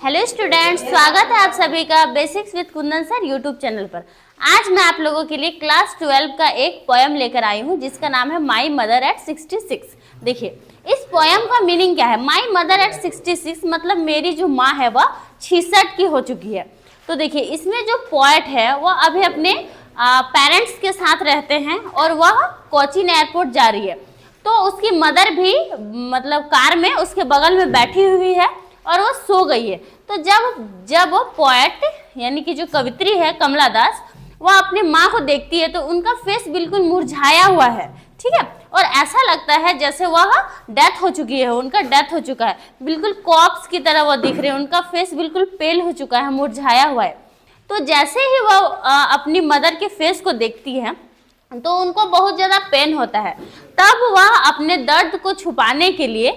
Hello students, स्वागत है आप सभी का basics with Kundan sir YouTube channel पर। आज मैं आप लोगों के लिए क्लास 12 का एक पोएम लेकर आई हूँ जिसका नाम है माई मदर एट 66। देखिए इस पोएम का मीनिंग क्या है। माई मदर एट 66 मतलब मेरी जो माँ है वह 66 की हो चुकी है। तो देखिए इसमें जो पोएट है वह अभी अपने पेरेंट्स के साथ रहते हैं और वह कोचीन एयरपोर्ट जा रही है। तो उसकी मदर भी मतलब कार में उसके बगल में बैठी हुई है और वो सो गई है। तो जब वो पोएट यानी कि जो कवित्री है कमला दास, वह अपनी माँ को देखती है तो उनका फेस बिल्कुल मुरझाया हुआ है, ठीक है, और ऐसा लगता है जैसे वह डेथ हो चुकी है, उनका डेथ हो चुका है, बिल्कुल कॉर्प्स की तरह वो दिख रहे हैं, उनका फेस बिल्कुल पेल हो चुका है, मुरझाया हुआ है। तो जैसे ही वह अपनी मदर के फेस को देखती है तो उनको बहुत ज़्यादा पेन होता है। तब वह अपने दर्द को छुपाने के लिए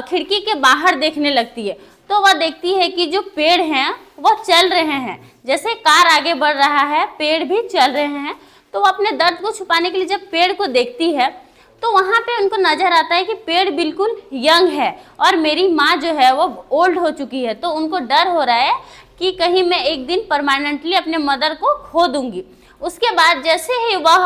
खिड़की के बाहर देखने लगती है। तो वह देखती है कि जो पेड़ हैं वह चल रहे हैं, जैसे कार आगे बढ़ रहा है पेड़ भी चल रहे हैं। तो वह अपने दर्द को छुपाने के लिए जब पेड़ को देखती है तो वहाँ पे उनको नज़र आता है कि पेड़ बिल्कुल यंग है और मेरी माँ जो है वो ओल्ड हो चुकी है। तो उनको डर हो रहा है कि कहीं मैं एक दिन परमानेंटली अपने मदर को खो दूंगी। उसके बाद जैसे ही वह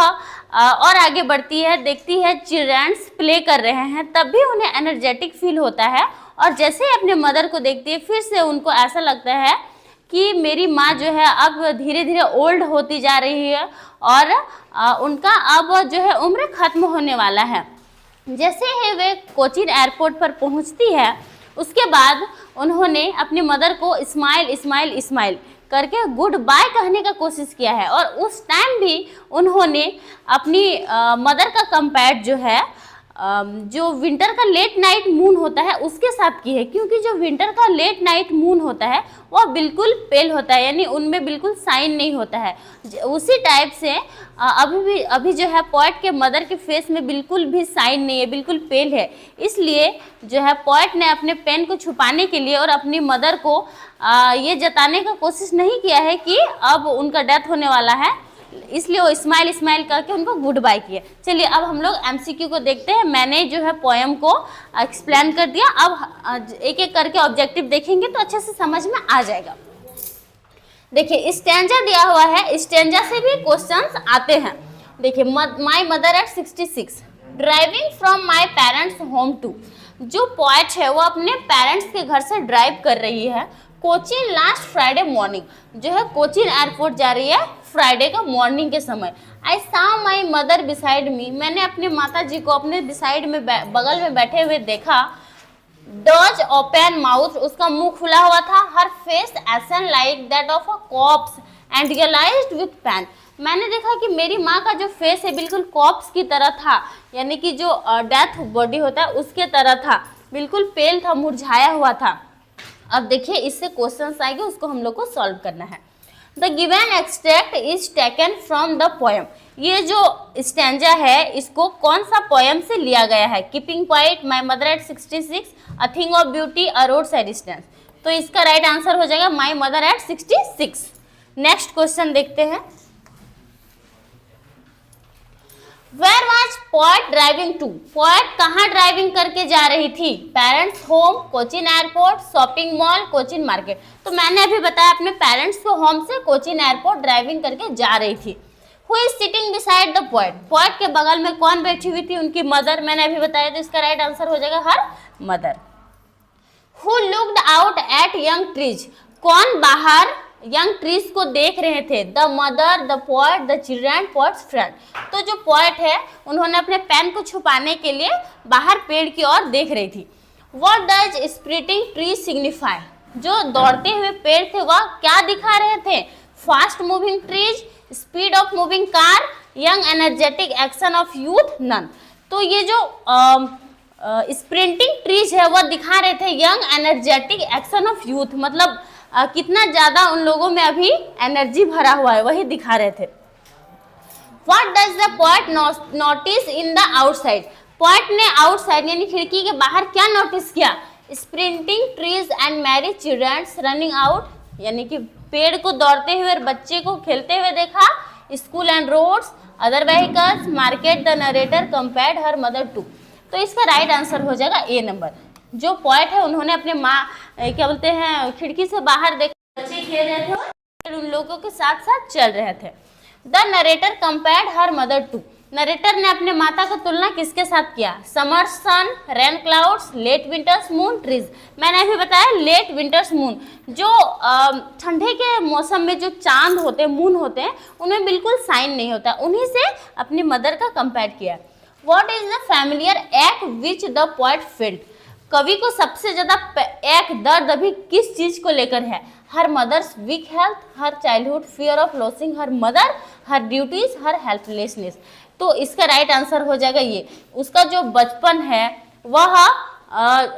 और आगे बढ़ती है, देखती है चिल्ड्रंस प्ले कर रहे हैं, तब भी उन्हें एनर्जेटिक फील होता है। और जैसे ही अपने मदर को देखती है फिर से उनको ऐसा लगता है कि मेरी माँ जो है अब धीरे धीरे ओल्ड होती जा रही है और उनका अब जो है उम्र खत्म होने वाला है। जैसे ही वे कोचीन एयरपोर्ट पर पहुँचती है उसके बाद उन्होंने अपनी मदर को स्माइल स्माइल स्माइल करके गुड बाय कहने का कोशिश किया है। और उस टाइम भी उन्होंने अपनी मदर का कंपेयर जो है जो विंटर का लेट नाइट मून होता है उसके साथ की है, क्योंकि जो विंटर का लेट नाइट मून होता है वह बिल्कुल पेल होता है, यानी उनमें बिल्कुल साइन नहीं होता है। उसी टाइप से अभी जो है पोएट के मदर के फेस में बिल्कुल भी साइन नहीं है, बिल्कुल पेल है। इसलिए जो है पोएट ने अपने पेन को छुपाने के लिए और अपनी मदर को ये जताने का कोशिश नहीं किया है कि अब उनका डेथ होने वाला है, इसलिए वो स्माइल स्माइल करके उनको गुड बाय किए। चलिए अब हम लोग एमसीक्यू को देखते हैं। मैंने जो है पोएम को एक्सप्लेन कर दिया, अब एक एक करके ऑब्जेक्टिव देखेंगे तो अच्छे से समझ में आ जाएगा। देखिए स्टैंजा दिया हुआ है, स्टैंजा से भी क्वेश्चंस आते हैं। देखिए my mother at 66 driving from my parents home to. जो पोएट है वो अपने पेरेंट्स के घर से ड्राइव कर रही है कोचीन लास्ट फ्राइडे मॉर्निंग, जो है कोचीन एयरपोर्ट जा रही है फ्राइडे का मॉर्निंग के समय। I saw my mother beside me, मैंने अपने माता जी को अपने बिसाइड में बगल में बैठे हुए देखा। डॉज ओपन माउथ, उसका मुंह खुला हुआ था। Her face ashen like that of a corpse and realised with pain, मैंने देखा कि मेरी माँ का जो फेस है बिल्कुल कॉप्स की तरह था, यानी कि जो डेथ बॉडी होता है उसके तरह था, बिल्कुल पेल था, मुरझाया हुआ था। अब देखिए इससे क्वेश्चंस आएंगे, उसको हम लोग को सॉल्व करना है। The given extract is taken from the poem, ये जो स्टैंजा है इसको कौन सा पोएम से लिया गया है। Keeping quiet, my mother at 66, a thing of beauty, a road side stand. तो इसका राइट आंसर हो जाएगा my mother at 66। Next question देखते हैं। Where was poet driving to, poet कहाँ ड्राइविंग करके जा रही थी। Parents home, Cochin airport, shopping mall, Cochin market. तो मैंने अभी बताया अपने पेरेंट्स को होम से कोचीन एयरपोर्ट ड्राइविंग करके जा रही थी। Who is sitting beside the poet, poet के बगल में कौन बैठी हुई थी, उनकी मदर, मैंने अभी बताया। तो इसका राइट आंसर हो जाएगा her mother. Who looked out at young trees, कौन बाहर यंग ट्रीज को देख रहे थे। The mother, the poet, the children, poets friend. तो जो पोएट है उन्होंने अपने पेन को छुपाने के लिए बाहर पेड़ की ओर देख रही थी। व्हाट डज स्प्रिटिंग ट्री सिग्निफाई, जो दौड़ते हुए पेड़ थे वह क्या दिखा रहे थे। Fast moving trees, speed of moving car, young energetic action of youth, none. तो ये जो स्प्रिंटिंग ट्रीज है वह दिखा रहे थे young energetic action of youth, मतलब कितना ज्यादा उन लोगों में अभी एनर्जी भरा हुआ है वही दिखा रहे थे। What does the poet notice in the outside, poet ने आउटसाइड यानी खिड़की के बाहर क्या नोटिस किया। Sprinting trees and merry childrens running out, यानी कि पेड़ को दौड़ते हुए और बच्चे को खेलते हुए देखा। School and roads, other vehicles, market, the narrator compared her mother to. तो इसका राइट आंसर हो जाएगा ए नंबर। जो पोएट है उन्होंने अपने माँ क्या बोलते हैं खिड़की से बाहर देख बच्चे खेल रहे थे और उन लोगों के साथ साथ चल रहे थे। The narrator compared her mother to, narrator ने अपने माता का तुलना किसके साथ किया? Summer sun, rain clouds, late winter's moon, trees. मैंने अभी बताया लेट विंटर्स मून, जो ठंडे के मौसम में जो चांद होते हैं, मून होते हैं, उनमें बिल्कुल साइन नहीं होता, उन्हीं से अपनी मदर का कंपेयर किया। व्हाट इज द फैमिलियर एक विच द पोएट फेल्ट, कवि को सबसे ज्यादा एक दर्द अभी किस चीज को लेकर है? Her mother's weak health, her childhood fear of losing her mother, her duties, her helplessness. तो इसका राइट आंसर हो जाएगा ये, उसका जो बचपन है वह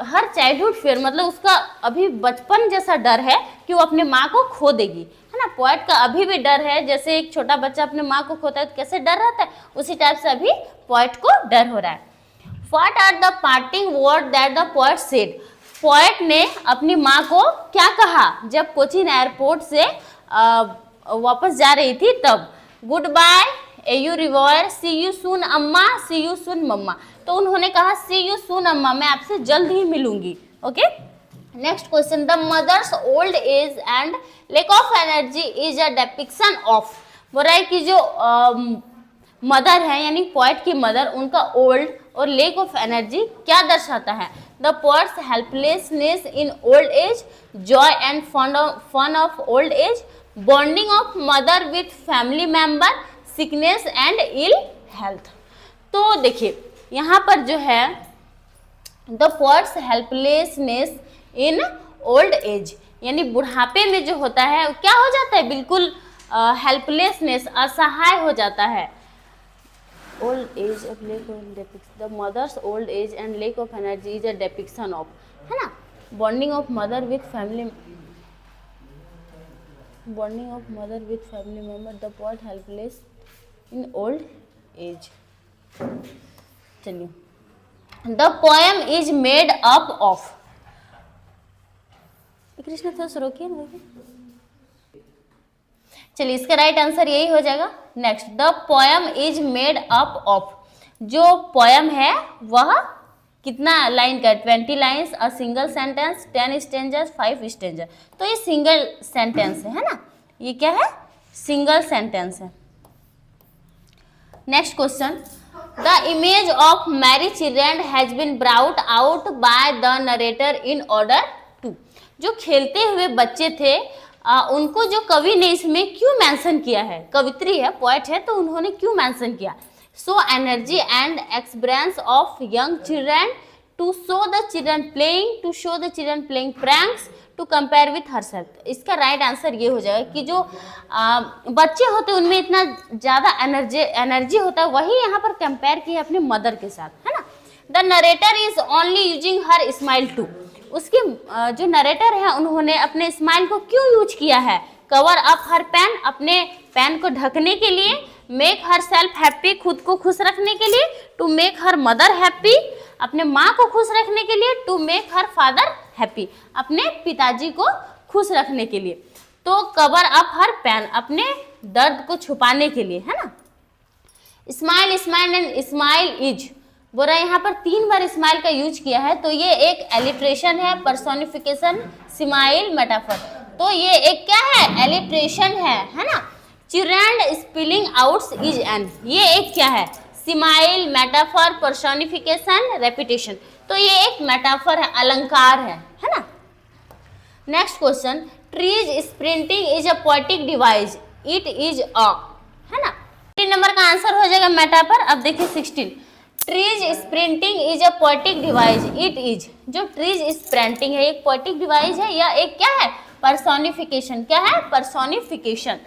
हर चाइल्डहुड फियर, मतलब उसका अभी बचपन जैसा डर है कि वो अपने माँ को खो देगी, है ना। पोएट का अभी भी डर है, जैसे एक छोटा बच्चा अपने माँ को खोता है तो कैसे डर रहता है, उसी टाइप से अभी पोएट को डर हो रहा है। What are the parting word that the poet said? Poet ने अपनी माँ को क्या कहा जब कोचीन एयरपोर्ट से वापस जा रही थी तब? Goodbye, au revoir, see you soon Amma, see you सून मम्मा। तो उन्होंने कहा सी यू सून अम्मा, मैं आपसे जल्द ही मिलूंगी। Okay, next question, the mother's old age and lack of energy is a depiction of. बोल रहा है कि जो मदर है यानी पोएट की मदर, उनका ओल्ड और लेक ऑफ एनर्जी क्या दर्शाता है? The poet's helplessness in old age, joy and fun of old age, bonding of mother with family member, sickness and ill health. तो देखिए यहाँ पर जो है the poet's helplessness in old age, यानी बुढ़ापे में जो होता है क्या हो जाता है, बिल्कुल हेल्पलेसनेस, असहाय हो जाता है। Old age of lack of depicts the mother's old age and lack of energy is a depiction of, है ना, bonding of mother with family, bonding of mother with family member, the poet helpless in old age. चलिए, the poem is made up of, Krishna थोड़ा सा रोकिए ना। चलिए इसका right answer यही हो जाएगा। Next, the poem is made up of, जो पोएम है वह कितना लाइन का? 20 lines, a single sentence, 10 stanzas, 5 stanza. तो ये सिंगल सेंटेंस है ना, ये क्या है? सिंगल सेंटेंस है। Next question, the image of merry children has been brought out by the narrator in order to, जो खेलते हुए बच्चे थे उनको जो कवि ने इसमें क्यों मेंशन किया है? कवित्री है, पोएट है, तो उन्होंने क्यों मेंशन किया? So energy and experience of young children, to show the children playing, to show the children playing pranks, to compare with herself. इसका राइट आंसर ये हो जाएगा कि जो बच्चे होते हैं उनमें इतना ज़्यादा एनर्जी होता है, वही यहाँ पर कंपेयर किया अपने मदर के साथ, है ना। The narrator is only using her smile to, उसकी जो नरेटर है उन्होंने अपने स्माइल को क्यों यूज किया है? कवर अप हर पैन, अपने पैन को ढकने के लिए, मेक हर सेल्फ हैप्पी, खुद को खुश रखने के लिए, to make her mother happy, अपने माँ को खुश रखने के लिए, to make her father happy, अपने पिताजी को खुश रखने के लिए। तो कवर अप हर पैन, अपने दर्द को छुपाने के लिए, है ना। Smile, smile and smile is, बोल रहा है यहाँ पर 3 बार स्माइल का यूज किया है, तो ये एक एलिट्रेशन है, पर्सोनिफिकेशन, स्माइल, मेटाफर। तो ये एक क्या है? एलिट्रेशन है ना। Children spilling outs is an, ये एक क्या है? Smile, metaphor, personification, repetition. तो ये एक मेटाफर है, अलंकार है ना। Next question, trees sprinting is a poetic device, it is a, है ना। 3 नंबर का आंसर हो जाएगा मेटाफर। अब देखिए 16, trees sprinting is a poetic device, it is, जो ट्रीज स्प्रिंटिंग है एक पोएटिक डिवाइस है, या एक क्या है? पर्सोनिफिकेशन। क्या है? Personification.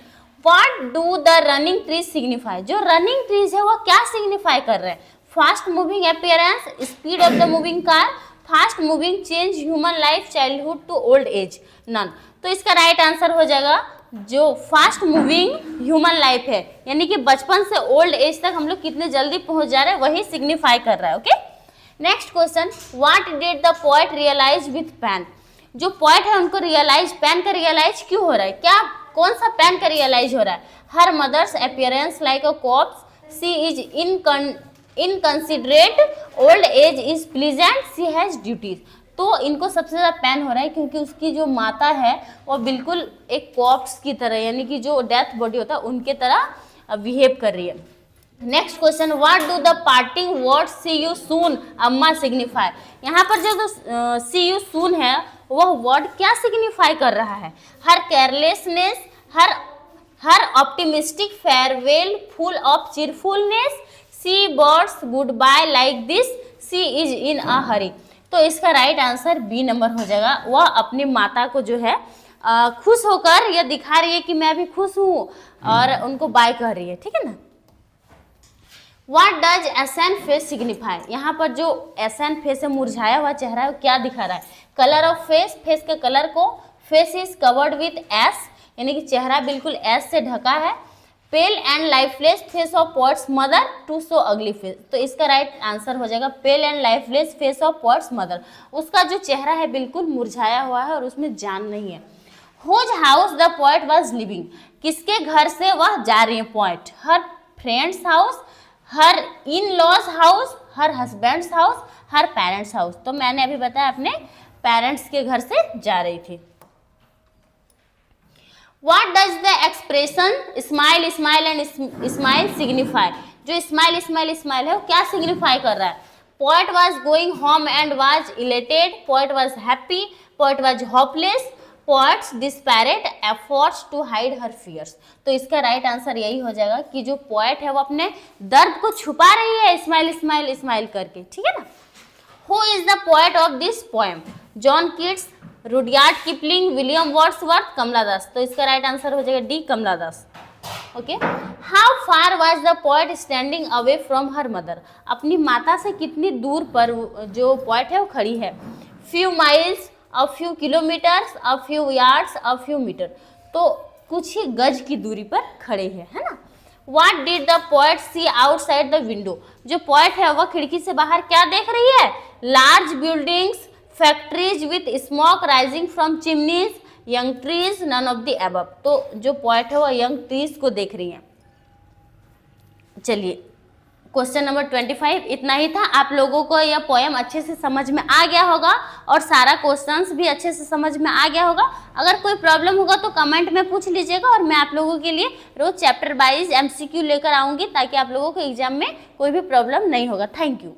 What do the running trees signify, जो रनिंग ट्रीज है वो क्या सिग्निफाई कर रहे हैं? Fast moving appearance, speed of the moving car, fast moving change human life, childhood to old age, none. तो इसका राइट आंसर हो जाएगा जो फास्ट मूविंग ह्यूमन लाइफ है, यानी कि बचपन से ओल्ड एज तक हम लोग कितने जल्दी पहुंच जा रहे हैं, वही सिग्निफाई कर रहा है। Okay, next question, what did the poet realise with pain, जो पोएट है उनको रियलाइज, पेन का रियलाइज क्यों हो रहा है? क्या, कौन सा पेन का रियलाइज हो रहा है? Her mother's appearance like a corpse, she is inconsiderate, old age is pleasant, she has duties. तो इनको सबसे ज़्यादा पेन हो रहा है क्योंकि उसकी जो माता है वो बिल्कुल एक कॉप्स की तरह, यानी कि जो डेथ बॉडी होता है उनके तरह बिहेव कर रही है। Next question, what do the parting word see you soon Amma signify. यहाँ पर जो सी यू सून है वह वर्ड क्या सिग्निफाई कर रहा है? Her carelessness, her optimistic farewell full of cheerfulness, she bids goodbye like this, she is in a hurry. तो इसका राइट आंसर बी नंबर हो जाएगा। वह अपनी माता को जो है खुश होकर यह दिखा रही है कि मैं भी खुश हूँ और उनको बाय कर रही है, ठीक है ना। What does essence face signify. यहाँ पर जो एसन फेस है, मुरझाया हुआ चेहरा है, क्या दिखा रहा है? कलर ऑफ फेस, फेस के कलर को, face is covered with ash, यानी कि चेहरा बिल्कुल एस से ढका है। Pale and lifeless face of poet's mother to so अगली फेस। तो इसका राइट आंसर हो जाएगा pale and lifeless face of poet's mother. उसका जो चेहरा है बिल्कुल मुरझाया हुआ है और उसमें जान नहीं है। Whose house the poet was living. किसके घर से वह जा रही है poet? Her friend's house, her in laws house, her husband's house, her parents house. तो मैंने अभी बताया अपने पेरेंट्स के घर से जा रही थी। What does the expression smile smile and smile signify? जो smile smile smile है वो क्या signify कर रहा है? Poet was going home and was elated. Poet was happy. Poet was hopeless. Poet's desperate efforts to hide her fears. तो इसका right answer यही हो जाएगा कि जो पोएट है वो अपने दर्द को छुपा रही है स्माइल स्माइल स्माइल करके, ठीक है ना। Who is the poet of this poem? John Keats, Rudyard Kipling, William Wordsworth, Kamala Das. तो इसका राइट आंसर हो जाएगा D, Kamala Das. Okay, how far was the poet standing away from her mother. अपनी माता से कितनी दूर पर जो पोएट है वो खड़ी है? Few miles, a few kilometres, a few yards, a few metre. तो कुछ ही गज की दूरी पर खड़े हैं, है ना। What did the poet see outside the window? जो पोएट है वह खिड़की से बाहर क्या देख रही है? Large buildings, factories with smoke rising from chimneys, young trees, none of the above. तो जो पोएट है वह यंग ट्रीज को देख रही है। चलिए, क्वेश्चन नंबर 25 इतना ही था। आप लोगों को यह पोएम अच्छे से समझ में आ गया होगा और सारा क्वेश्चंस भी अच्छे से समझ में आ गया होगा। अगर कोई प्रॉब्लम होगा तो कमेंट में पूछ लीजिएगा और मैं आप लोगों के लिए रोज चैप्टर वाइज MCQ लेकर आऊँगी ताकि आप लोगों को एग्जाम में कोई भी प्रॉब्लम नहीं होगा। Thank you.